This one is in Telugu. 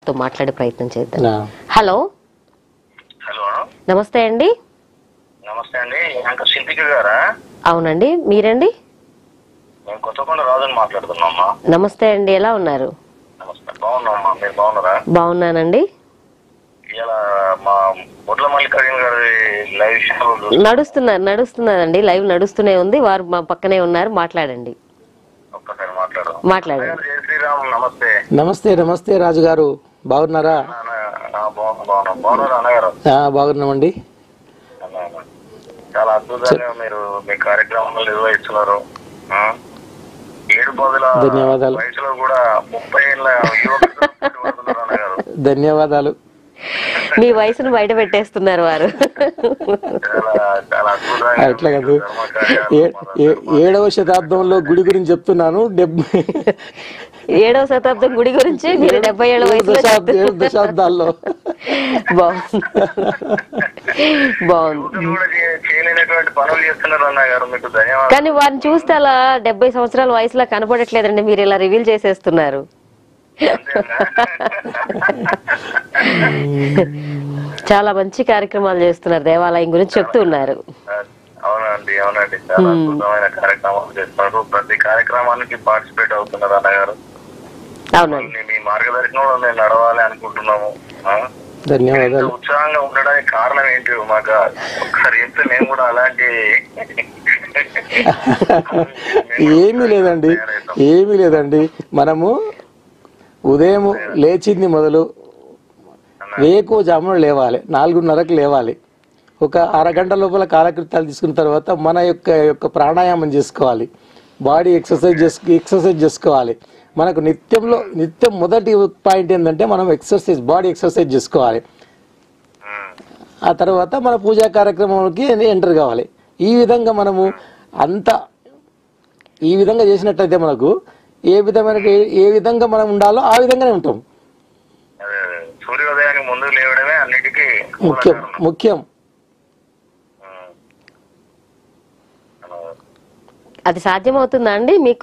వారితో మాట్లాడే ప్రయత్నం చేద్దాం. హలో హలో, నమస్తే అండి. నమస్తే అండి. సింతిక గారా? అవునండి, మీరండి? నేను కొత్తకొండ రాజుని మాట్లాడుతున్నామ్మా. నమస్తే అండి, ఎలా ఉన్నారు? నమస్తే, బాగున్నామ్మా. మీరు బాగున్నారా? బాగున్నానండి. ఇలా మా బొడ్ల మల్లికార్జున గారి లైవ్ షో నడుస్తున్నదండి, లైవ్ నడుస్తూనే ఉంది. వారు మా పక్కనే ఉన్నారు, మాట్లాడండి. ఒక్కసారి మాట్లాడదాం. మాట్లాడండి. జై శ్రీరామ్. నమస్తే. నమస్తే నమస్తే రాజు గారు, బాగున్నారా? బాగున్నారా అన్నగారు? బాగున్నామండి. చాలా అద్భుతంగా మీరు మీ కార్యక్రమాలు నిర్వహిస్తున్నారు. 7 పదుల ధన్యవాదాలు. వయసులో కూడా 30 ఏళ్ళ యువకులు అన్నగారు. ధన్యవాదాలు. మీ వయసును బయట పెట్టేస్తున్నారు వారు. చాలా అద్భుతంగా. అట్లా కాదు, 7వ శతాబ్దంలో గుడి గురించి చెప్తున్నాను. 7వ శతాబ్దం గుడి గురించి మీరు 70 ఏళ్ల వయసులో 7 దశాబ్దాల్లో. బాగుంది. చేయలేనటువంటి పనులు చేస్తున్నారు అన్నగారు, మీకు ధన్యవాదాలు. కానీ వారిని చూస్తే అలా 70 సంవత్సరాల వయసులో కనపడట్లేదండి. మీరు ఇలా రివీల్ చేసేస్తున్నారు. చాలా మంచి కార్యక్రమాలు చేస్తున్నారు, దేవాలయం గురించి చెప్తూ ఉన్నారు. అవునండి, అవునండి, చాలా అద్భుతమైన కార్యక్రమాలు చేస్తున్నారు. ప్రతి కార్యక్రమానికి పార్టిసిపేట్ అవుతున్నారు అన్నగారు. అవునండి, మీ మార్గదర్శనంలో మేము నడవాలి అనుకుంటున్నాము. ధన్యవాదాలు. ఉత్సాహంగా ఉండడానికి కారణం ఏంటి మాకు ఒకసారి చెప్తే మేము కూడా అలాంటి. ఏమీ లేదండి. మనము ఉదయం లేచింది మొదలు వేకువజామున లేవాలి, 4:30కు లేవాలి. ఒక అరగంట లోపల కాలకృత్యాలు తీసుకున్న తర్వాత మన యొక్క ప్రాణాయామం చేసుకోవాలి, బాడీ ఎక్సర్సైజ్ చేసుకోవాలి. మనకు నిత్యం మొదటి పాయింట్ ఏంటంటే మనం బాడీ ఎక్సర్సైజ్ చేసుకోవాలి. ఆ తర్వాత మన పూజా కార్యక్రమానికి ఎంటర్ కావాలి. ఈ విధంగా మనము ఈ విధంగా చేసినట్లయితే మనకు ఏ విధంగా మనం ఉండాలో ఆ విధంగానే ఉంటాం. సూర్యోదయానికి ముందు లేవడమే అన్నిటికీ ముఖ్యం. అది సాధ్యమవుతుందా అండి మీకు?